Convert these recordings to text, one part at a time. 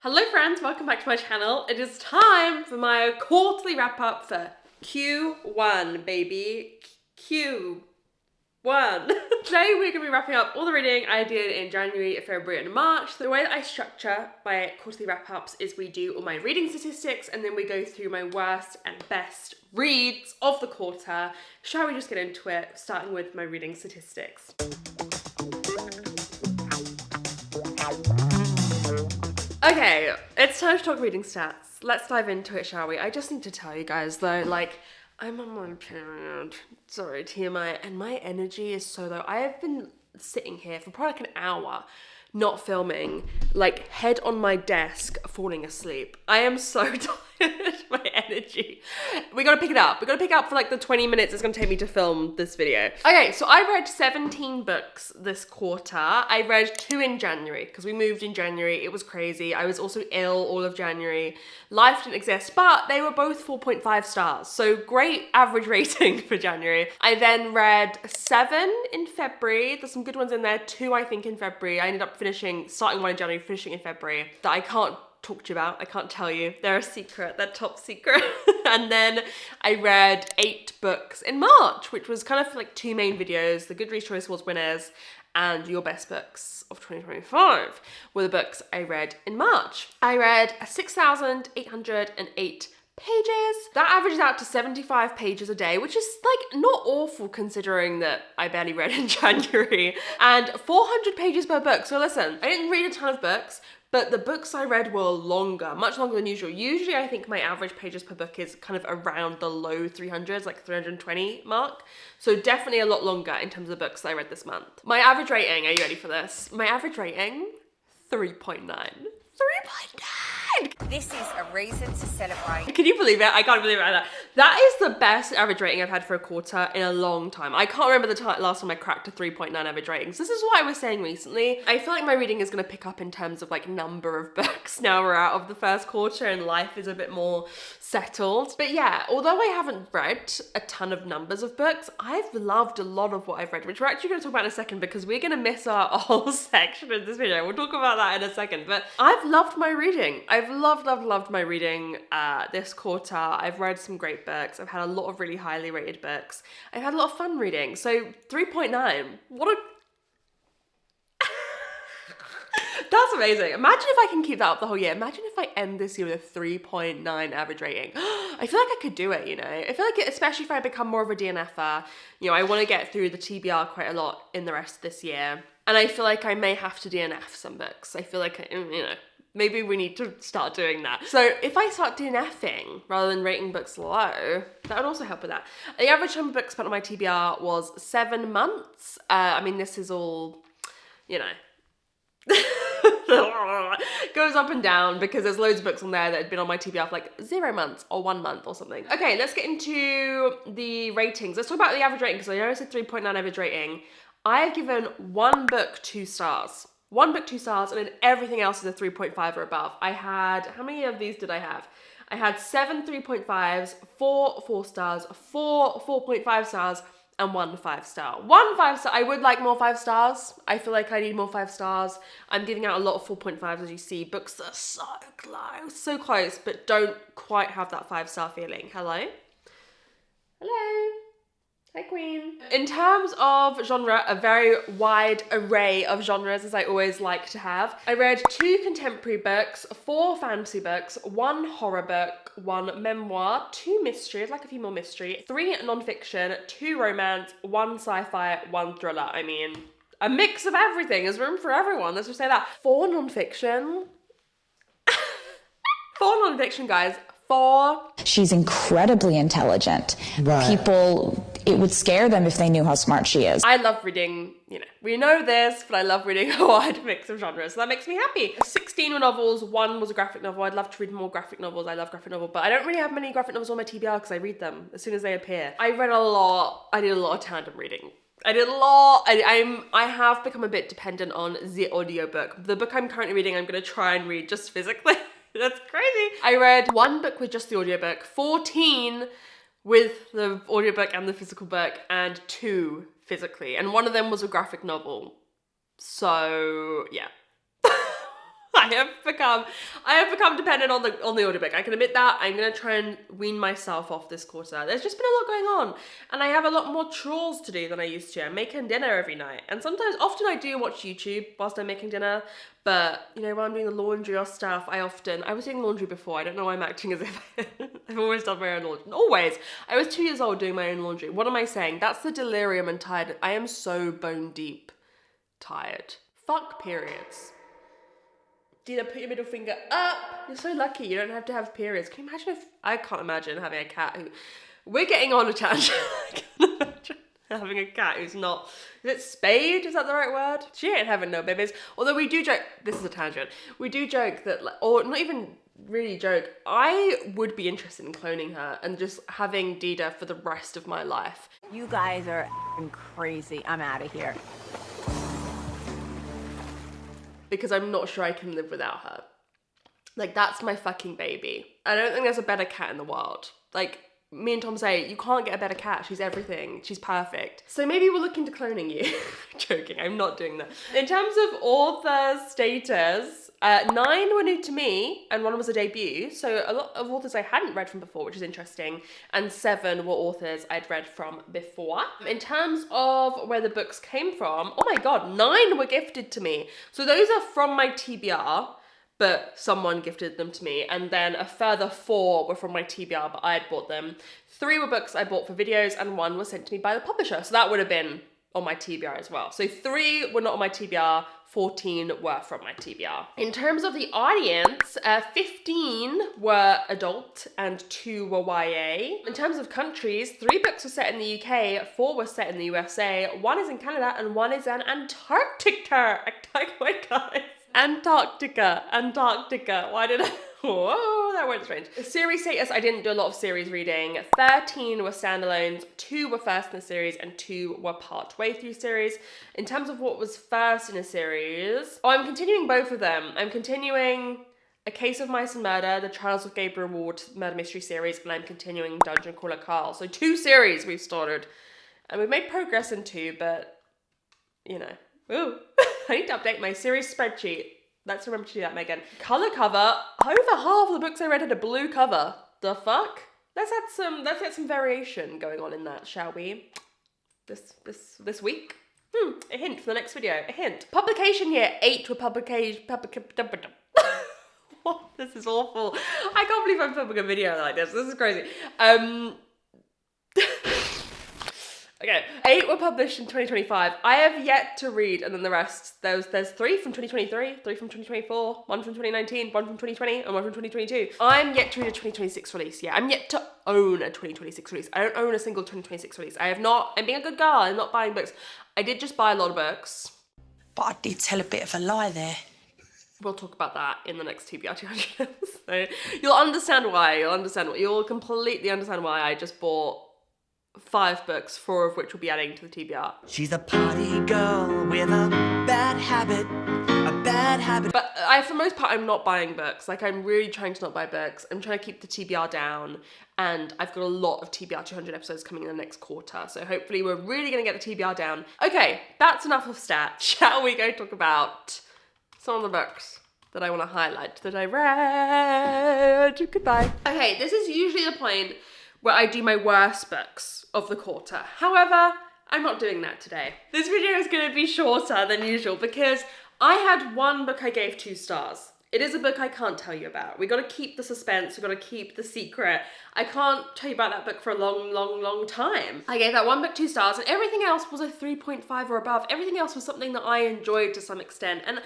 Hello friends, welcome back to my channel. It is time for my quarterly wrap up for Q1, baby. Q1. Today we're going to be wrapping up all the reading I did in January, February and March. The way that I structure my quarterly wrap ups is we do all my reading statistics and then we go through my worst and best reads of the quarter. Shall we just get into it, starting with my reading statistics. Okay, it's time to talk reading stats. Let's dive into it, shall we? I just need to tell you guys though, I'm on my period. Sorry, TMI, and my energy is so low. I have been sitting here for probably like an hour, not filming, like head on my desk, falling asleep. I am so tired, my energy. We gotta pick it up. We gotta pick it up for like the 20 minutes it's gonna take me to film this video. Okay, so I read 17 books this quarter. I read 2 in January, because we moved in January. It was crazy. I was also ill all of January. Life didn't exist, but they were both 4.5 stars. So great average rating for January. I then read 7 in February. There's some good ones in there. 2, I think, in February. I ended up starting 1 in January, finishing in February, that I can't talk to you about. I can't tell you. They're a secret. They're top secret. And then I read 8 books in March, which was kind of like 2 main videos. The Goodreads Choice Awards winners and your best books of 2025 were the books I read in March. I read 6,808 pages. That averages out to 75 pages a day, which is like not awful considering that I barely read in January, and 400 pages per book. So listen, I didn't read a ton of books, but the books I read were longer, much longer than usual. Usually I think my average pages per book is kind of around the low 300s, like 320 mark. So definitely a lot longer in terms of the books I read this month. My average rating, are you ready for this? My average rating, 3.9. 3.9! This is a reason to celebrate. Can you believe it? I can't believe it either. That is the best average rating I've had for a quarter in a long time. I can't remember the last time I cracked a 3.9 average ratings. This is what I was saying recently. I feel like my reading is going to pick up in terms of like number of books now we're out of the first quarter and life is a bit more settled. But yeah, although I haven't read a ton of numbers of books, I've loved a lot of what I've read, which we're actually going to talk about in a second because we're going to miss a whole section of this video. We'll talk about that in a second. But I've loved my reading. I've loved my reading this quarter. I've read some great books. I've had a lot of really highly rated books. I've had a lot of fun reading. So 3.9, what a... That's amazing. Imagine if I can keep that up the whole year. Imagine if I end this year with a 3.9 average rating. I feel like I could do it, you know? I feel like, especially if I become more of a DNFer, you know, I want to get through the TBR quite a lot in the rest of this year. And I feel like I may have to DNF some books. I feel like, you know, maybe we need to start doing that. So if I start DNFing rather than rating books low, that would also help with that. The average time of books spent on my TBR was 7 months. I mean, this is all, you know, goes up and down because there's loads of books on there that had been on my TBR for like 0 months or 1 month or something. Okay, let's get into the ratings. Let's talk about the average rating because I know I said 3.9 average rating. I have given 1 book 2 stars. 1 book 2 stars, and then everything else is a 3.5 or above. I had, how many of these did I have? I had 7 3.5s, 4 4 stars, 4 4.5 stars, and 1 5 star. 1 5 star, I would like more 5 stars. I feel like I need more 5 stars. I'm giving out a lot of 4.5s as you see. Books that are so close, but don't quite have that 5-star feeling. Hello? Hello? Hi, Queen. In terms of genre, a very wide array of genres, as I always like to have. I read 2 contemporary books, 4 fantasy books, 1 horror book, 1 memoir, 2 mystery, I'd like a few more mystery, 3 non-fiction, 2 romance, 1 sci-fi, 1 thriller. I mean, a mix of everything. There's room for everyone. Let's just say that. 4 non-fiction. 4 non-fiction, guys. 4. She's incredibly intelligent. Right. People, it would scare them if they knew how smart she is. I love reading, you know, we know this, but I love reading a wide mix of genres, so that makes me happy. 16 were novels, 1 was a graphic novel. I'd love to read more graphic novels. I love graphic novels, but I don't really have many graphic novels on my TBR because I read them as soon as they appear. I read a lot. I did a lot of tandem reading. I did a lot. I have become a bit dependent on the audiobook. The book I'm currently reading, I'm going to try and read just physically. That's crazy. I read 1 book with just the audiobook, 14 with the audiobook and the physical book, and 2 physically. And one of them was a graphic novel. So, yeah. I have become dependent on the audiobook. I can admit that. I'm gonna try and wean myself off this quarter. There's just been a lot going on, and I have a lot more chores to do than I used to. I'm making dinner every night, and often I do watch YouTube whilst I'm making dinner. But you know, when I'm doing the laundry or stuff, I was doing laundry before. I don't know why I'm acting as if I've always done my own laundry. Always. I was 2 years old doing my own laundry. What am I saying? That's the delirium and tired. I am so bone deep tired. Fuck periods. Dina, put your middle finger up. You're so lucky you don't have to have periods. Can you imagine I can't imagine having a cat who... We're getting on a tangent. I can't imagine having a cat who's not... Is it spayed? Is that the right word? She ain't having no babies. Although we do joke... This is a tangent. We do joke that... Or not even really joke. I would be interested in cloning her and just having Dida for the rest of my life. You guys are crazy. I'm out of here. Because I'm not sure I can live without her. Like, that's my fucking baby. I don't think there's a better cat in the world. Like, me and Tom say, you can't get a better cat. She's everything. She's perfect. So maybe we'll look into cloning you. Joking, I'm not doing that. In terms of author status, 9 were new to me, and 1 was a debut. So a lot of authors I hadn't read from before, which is interesting. And 7 were authors I'd read from before. In terms of where the books came from, oh my God, 9 were gifted to me. So those are from my TBR, but someone gifted them to me. And then a further 4 were from my TBR, but I had bought them. 3 were books I bought for videos, and 1 was sent to me by the publisher. So that would have been on my TBR as well. So 3 were not on my TBR, 14 were from my TBR. In terms of the audience, 15 were adult and 2 were YA. In terms of countries, 3 books were set in the UK, 4 were set in the USA, 1 is in Canada, and 1 is in Antarctica. Oh my God. Antarctica. Why did I... Whoa, that went strange. Series status, I didn't do a lot of series reading. 13 were standalones, 2 were first in the series, and 2 were part way through series. In terms of what was first in a series, I'm continuing both of them. I'm continuing A Case of Mice and Murder, the Trials of Gabriel Ward murder mystery series, and I'm continuing Dungeon Crawler Carl. So 2 series we've started. And we've made progress in 2, but, you know. Ooh, I need to update my series spreadsheet. Let's remember to do that, Megan. Color cover. Over half of the books I read had a blue cover. The fuck? Let's get some variation going on in that, shall we? This week. A hint for the next video. A hint. Publication year. 8 were publication. What? This is awful. I can't believe I'm filming a video like this. This is crazy. Okay, 8 were published in 2025. I have yet to read, and then the rest, there's 3 from 2023, 3 from 2024, 1 from 2019, 1 from 2020, and 1 from 2022. I'm yet to read a 2026 release, yeah. I'm yet to own a 2026 release. I don't own a single 2026 release. I'm being a good girl, I'm not buying books. I did just buy a lot of books. But I did tell a bit of a lie there. We'll talk about that in the next TBR 200. So you'll understand why, you'll completely understand why I just bought 5 books, 4 of which will be adding to the TBR. She's a party girl with a bad habit. But for the most part, I'm not buying books. Like, I'm really trying to not buy books. I'm trying to keep the TBR down, and I've got a lot of TBR 200 episodes coming in the next quarter. So hopefully we're really going to get the TBR down. Okay, that's enough of stats. Shall we go talk about some of the books that I want to highlight that I read? Goodbye. Okay, this is usually the point where I do my worst books of the quarter. However, I'm not doing that today. This video is going to be shorter than usual because I had 1 book I gave 2 stars. It is a book I can't tell you about. We got to keep the suspense, we got to keep the secret. I can't tell you about that book for a long time. I gave that 1 book 2 stars, and everything else was a 3.5 or above. Everything else was something that I enjoyed to some extent, and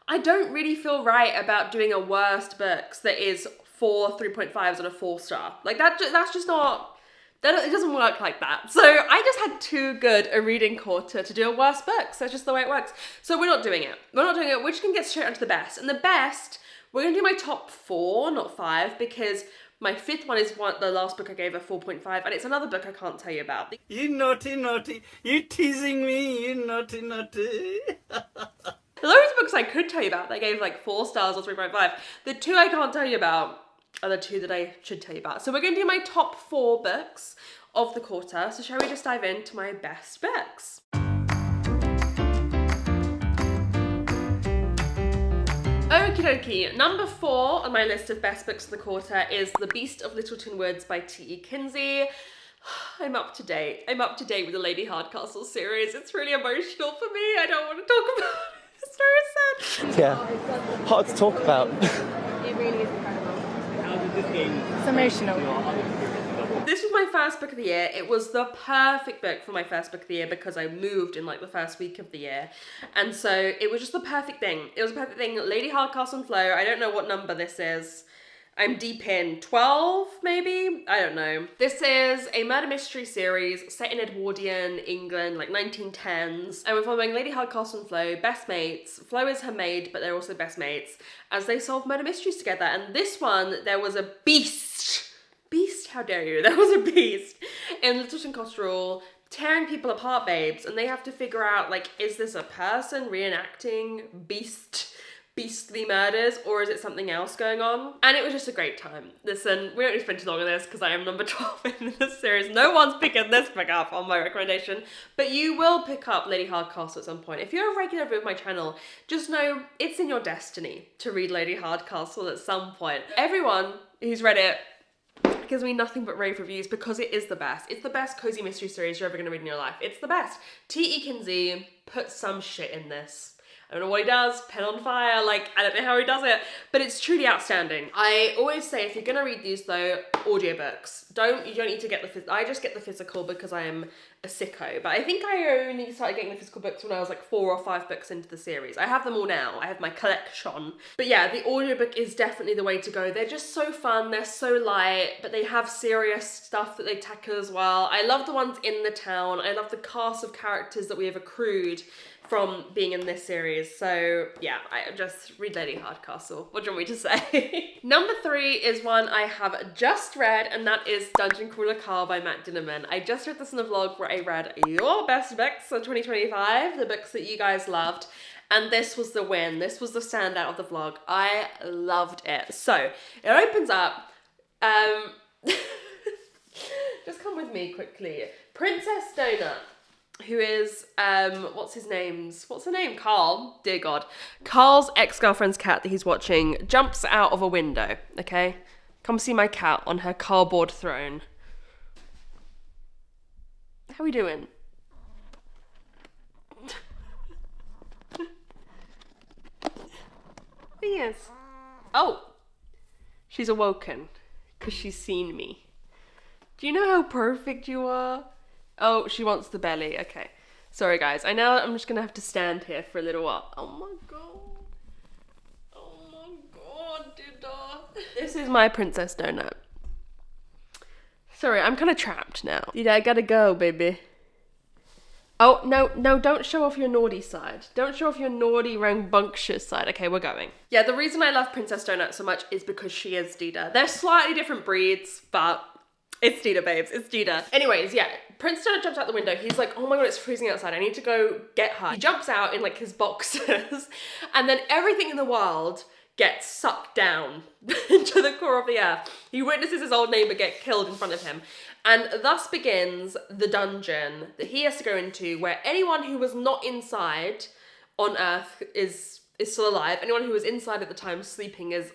I don't really feel right about doing a worst books that is 4 3.5s and a 4-star. Like, that's just not, it doesn't work like that. So I just had too good a reading quarter to do a worst book. So that's just the way it works. So we're not doing it. We're just gonna get straight onto the best. And the best, we're gonna do my top 4, not 5, because my 5th one is the last book I gave a 4.5, and it's another book I can't tell you about. You naughty. You teasing me, you naughty. Loads of books I could tell you about that I gave like 4 stars or 3.5. The 2 I can't tell you about are the 2 that I should tell you about. So we're going to do my top 4 books of the quarter. So shall we just dive into my best books? Okie Okie dokie. Number 4 on my list of best books of the quarter is The Beast of Littleton Woods by T.E. Kinsey. I'm up to date. I'm up to date with the Lady Hardcastle series. It's really emotional for me. I don't want to talk about it. It's very sad. Yeah, hard to talk about. It really is incredible. It's emotional. This was my first book of the year. It was the perfect book for my first book of the year because I moved in like the first week of the year. And so it was just the perfect thing. It was a perfect thing. Lady Hardcastle and Flo. I don't know what number this is. I'm deep in 12, maybe? I don't know. This is a murder mystery series set in Edwardian England, like 1910s. And we're following Lady Hardcastle and Flo, best mates. Flo is her maid, but they're also best mates, as they solve murder mysteries together. And this one, there was a beast. Beast, how dare you? There was a beast in Littleton Costerall tearing people apart, babes. And they have to figure out, like, is this a person reenacting beastly murders, or is it something else going on? And it was just a great time. Listen, we don't need to spend too long on this because I am number 12 in this series. No one's picking this book up on my recommendation, but you will pick up Lady Hardcastle at some point. If you're a regular viewer of my channel, just know it's in your destiny to read Lady Hardcastle at some point. Everyone who's read it gives me nothing but rave reviews because it is the best. It's the best cozy mystery series you're ever going to read in your life. It's the best. T.E. Kinsey put some shit in this. I don't know what he does, pen on fire, like, I don't know how he does it, but it's truly outstanding. I always say, if you're gonna read these though, audiobooks. You don't need to get the I just get the physical because I am a sicko, but I think I only started getting the physical books when I was like 4 or 5 books into the series. I have them all now, I have my collection. But yeah, the audiobook is definitely the way to go. They're just so fun, they're so light, but they have serious stuff that they tackle as well. I love the ones in the town, I love the cast of characters that we have accrued from being in this series. So yeah, I just read Lady Hardcastle. What do you want me to say? Number 3 is one I have just read, and that is Dungeon Crawler Carl by Matt Dinnerman. I just read this in a vlog where I read your best books of 2025, the books that you guys loved, and this was the win. This was the standout of the vlog. I loved it. So it opens up, just come with me quickly. Princess Donut, who is, what's her name? Carl, dear God. Carl's ex-girlfriend's cat that he's watching jumps out of a window, okay? Come see my cat on her cardboard throne. How we doing? Yes. Oh, she's awoken because she's seen me. Do you know how perfect you are? Oh, she wants the belly. Okay. Sorry, guys. I know I'm just going to have to stand here for a little while. Oh, my God. Oh, my God, dude. This is my Princess Donut. Sorry, I'm kind of trapped now. Dude, I gotta go, baby. Oh, no, don't show off your naughty side. Don't show off your naughty, rambunctious side. Okay, we're going. Yeah, the reason I love Princess Donut so much is because she is Dita. They're slightly different breeds, but it's Dita, babes. It's Dita. Anyways, yeah, Prince Donut jumps out the window. He's like, oh my God, it's freezing outside. I need to go get her. He jumps out in like his boxers, and then everything in the world gets sucked down into the core of the earth. He witnesses his old neighbor get killed in front of him. And thus begins the dungeon that he has to go into, where anyone who was not inside on Earth is still alive. Anyone who was inside at the time sleeping is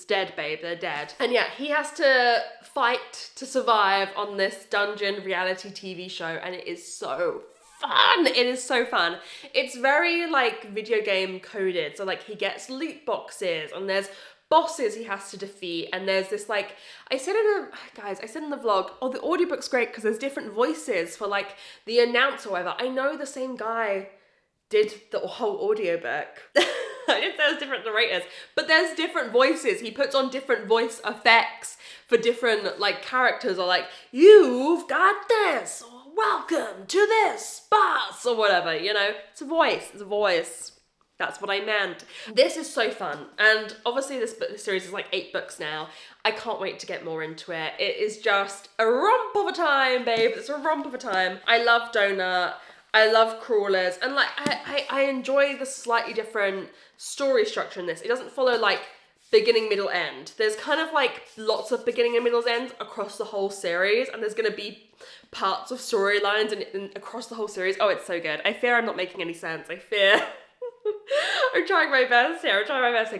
dead, babe. They're dead. And yeah, he has to fight to survive on this dungeon reality TV show, and it is so fun. It is so fun. It's very like video game coded. So like he gets loot boxes, and there's bosses he has to defeat, and there's this like, I said in the vlog, oh, the audiobook's great because there's different voices for like the announcer or whatever. I know the same guy did the whole audiobook. I didn't say there's different narrators, but there's different voices. He puts on different voice effects for different like characters, or like, you've got this, or welcome to this boss, or whatever, you know? It's a voice. That's what I meant. This is so fun. And obviously this series is like 8 books now. I can't wait to get more into it. It is just a romp of a time, babe. It's a romp of a time. I love Donut. I love crawlers. And like, I enjoy the slightly different story structure in this. It doesn't follow like beginning, middle, end. There's kind of like lots of beginning and middle ends across the whole series. And there's going to be parts of storylines and across the whole series. Oh, it's so good. I fear I'm not making any sense. I fear I'm trying my best here,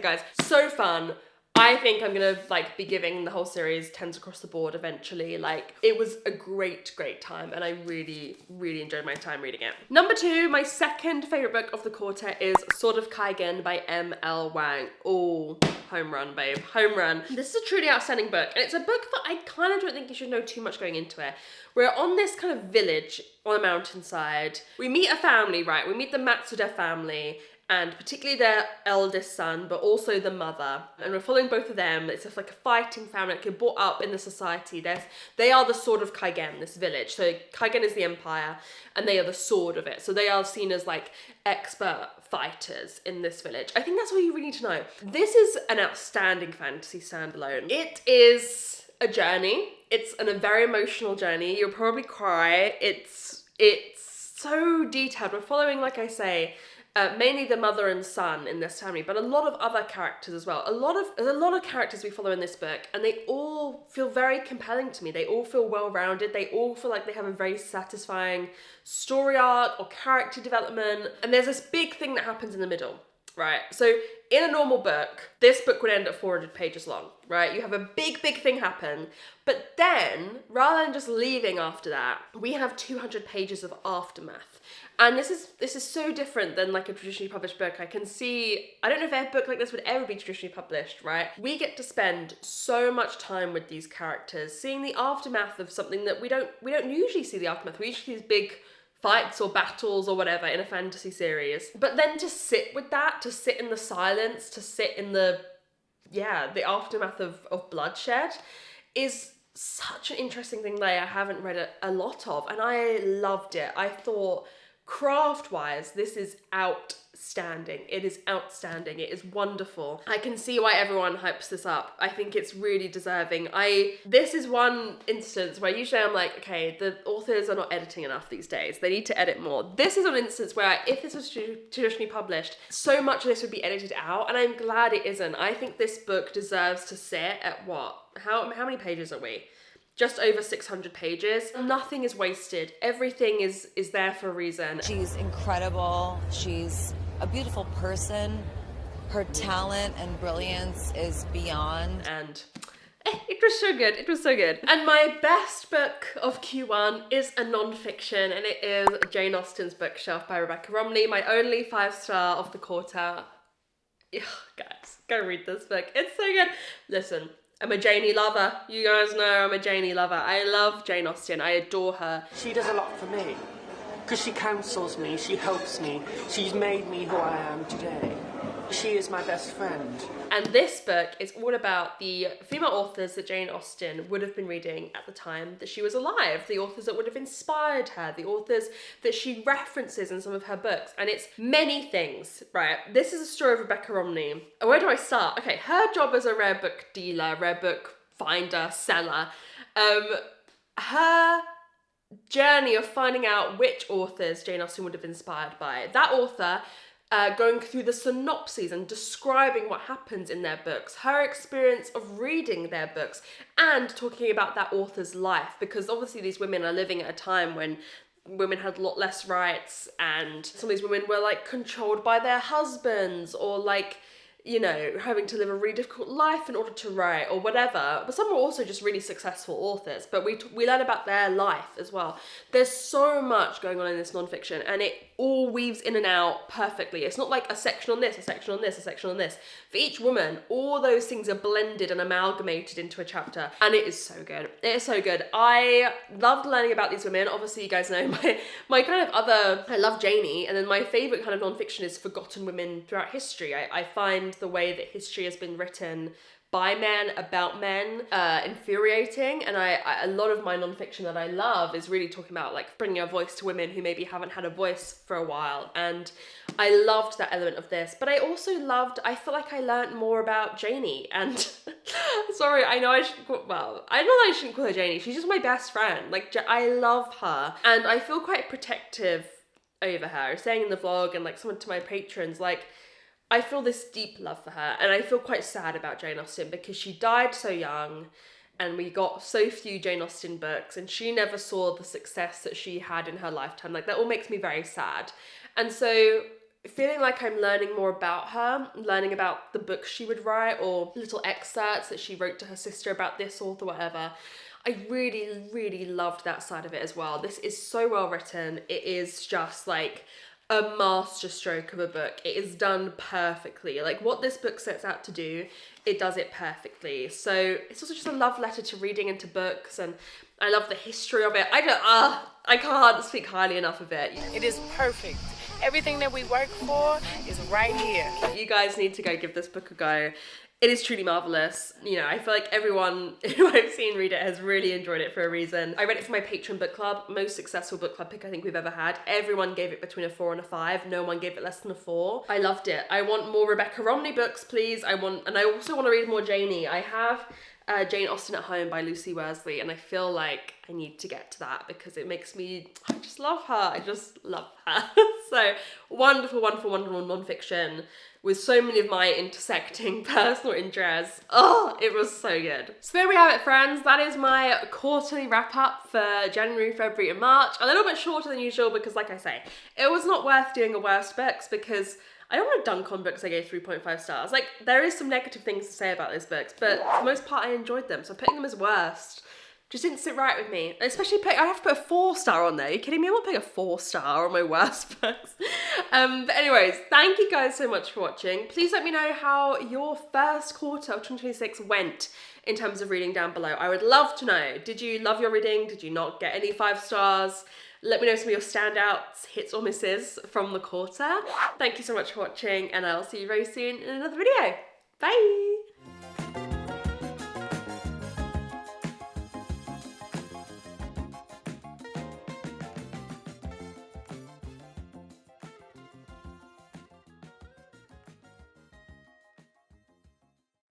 guys. So fun. I think I'm gonna like be giving the whole series 10s across the board eventually. Like, it was a great time, and I really, really enjoyed my time reading it. Number 2, my second favorite book of the quarter is Sword of Kaigen by M.L. Wang. Oh, home run, babe, home run. This is a truly outstanding book, and it's a book that I kind of don't think you should know too much going into it. We're on this kind of village on a mountainside. We meet a family, right? We meet the Matsuda family, and particularly their eldest son, but also the mother. And we're following both of them. It's just like a fighting family, like you're brought up in the society. They are the sword of Kaigen, this village. So Kaigen is the empire, and they are the sword of it. So they are seen as like expert fighters in this village. I think that's all you really need to know. This is an outstanding fantasy standalone. It is a journey. It's a very emotional journey. You'll probably cry. It's so detailed. We're following, like I say, mainly the mother and son in this family, but a lot of other characters as well. There's a lot of characters we follow in this book, and they all feel very compelling to me. They all feel well-rounded. They all feel like they have a very satisfying story arc or character development. And there's this big thing that happens in the middle, right? So in a normal book, this book would end at 400 pages long, right? You have a big thing happen, but then rather than just leaving after that, we have 200 pages of aftermath. And this is so different than like a traditionally published book. I don't know if a book like this would ever be traditionally published, right? We get to spend so much time with these characters, seeing the aftermath of something that we don't usually see the aftermath. We usually see these big fights or battles or whatever in a fantasy series. But then to sit with that, to sit in the silence, to sit in the aftermath of bloodshed is such an interesting thing that I haven't read a lot of, and I loved it. I thought, craft-wise, this is outstanding. It is outstanding. It is wonderful. I can see why everyone hypes this up. I think it's really deserving. This is one instance where usually I'm like, okay, the authors are not editing enough these days. They need to edit more. This is an instance where if this was traditionally published, so much of this would be edited out, and I'm glad it isn't. I think this book deserves to sit at what? How many pages are we? Just over 600 pages. Nothing is wasted. Everything is there for a reason. She's incredible. She's a beautiful person. Her talent and brilliance is beyond. And it was so good. It was so good. And my best book of Q1 is a non-fiction, and it is Jane Austen's Bookshelf by Rebecca Romney, my only 5-star of the quarter. Ugh, guys, go read this book. It's so good. Listen, I'm a Janey lover. You guys know I'm a Janey lover. I love Jane Austen. I adore her. She does a lot for me. Because she counsels me, she helps me, she's made me who I am today. She is my best friend. And this book is all about the female authors that Jane Austen would have been reading at the time that she was alive, the authors that would have inspired her, the authors that she references in some of her books. And it's many things, right? This is a story of Rebecca Romney. Where do I start? Okay, her job as a rare book dealer, rare book finder, seller, her journey of finding out which authors Jane Austen would have inspired by. That author going through the synopses and describing what happens in their books, her experience of reading their books, and talking about that author's life, because obviously these women are living at a time when women had a lot less rights, and some of these women were like controlled by their husbands, or like, you know, having to live a really difficult life in order to write or whatever. But some are also just really successful authors, but we learn about their life as well. There's so much going on in this nonfiction, and it all weaves in and out perfectly. It's not like a section on this, a section on this, a section on this. For each woman, all those things are blended and amalgamated into a chapter, and it is so good. It is so good. I loved learning about these women. Obviously, you guys know my kind of other, I love Janey, and then my favourite kind of nonfiction is forgotten women throughout history. I find the way that history has been written by men, about men, infuriating, and a lot of my nonfiction that I love is really talking about like bringing a voice to women who maybe haven't had a voice for a while, and I loved that element of this. But I also I feel like I learned more about Janey, and sorry, I know I shouldn't call her Janey, she's just my best friend. Like, I love her, and I feel quite protective over her. I was saying in the vlog, and like someone to my patrons, like, I feel this deep love for her, and I feel quite sad about Jane Austen because she died so young, and we got so few Jane Austen books, and she never saw the success that she had in her lifetime. Like, that all makes me very sad. And so feeling like I'm learning more about her, learning about the books she would write or little excerpts that she wrote to her sister about this author, whatever. I really, really loved that side of it as well. This is so well written. It is just like a masterstroke of a book. It is done perfectly. Like what this book sets out to do, it does it perfectly. So it's also just a love letter to reading and to books, and I love the history of it. I can't speak highly enough of it. It is perfect. Everything that we work for is right here. You guys need to go give this book a go. It is truly marvellous. You know, I feel like everyone who I've seen read it has really enjoyed it for a reason. I read it for my Patreon book club, most successful book club pick I think we've ever had. Everyone gave it between a 4 and a 5. No one gave it less than a 4. I loved it. I want more Rebecca Romney books, please. And I also want to read more Janey. I have Jane Austen at Home by Lucy Worsley, and I feel like I need to get to that because it makes me, I just love her. I just love her. So wonderful, wonderful, wonderful non-fiction with so many of my intersecting personal interests. Oh, it was so good. So there we have it, friends. That is my quarterly wrap up for January, February and March. A little bit shorter than usual because, like I say, it was not worth doing a worst books because I don't want to dunk on books I gave 3.5 stars. Like, there is some negative things to say about those books, but for the most part I enjoyed them, so putting them as worst just didn't sit right with me. Especially I have to put a 4-star on there. Are you kidding me? I'm not putting a 4-star on my worst books. But anyways, thank you guys so much for watching. Please let me know how your first quarter of 2026 went in terms of reading down below. I would love to know. Did you love your reading? Did you not get any 5 stars? Let me know some of your standouts, hits or misses from the quarter. Thank you so much for watching, and I'll see you very soon in another video. Bye!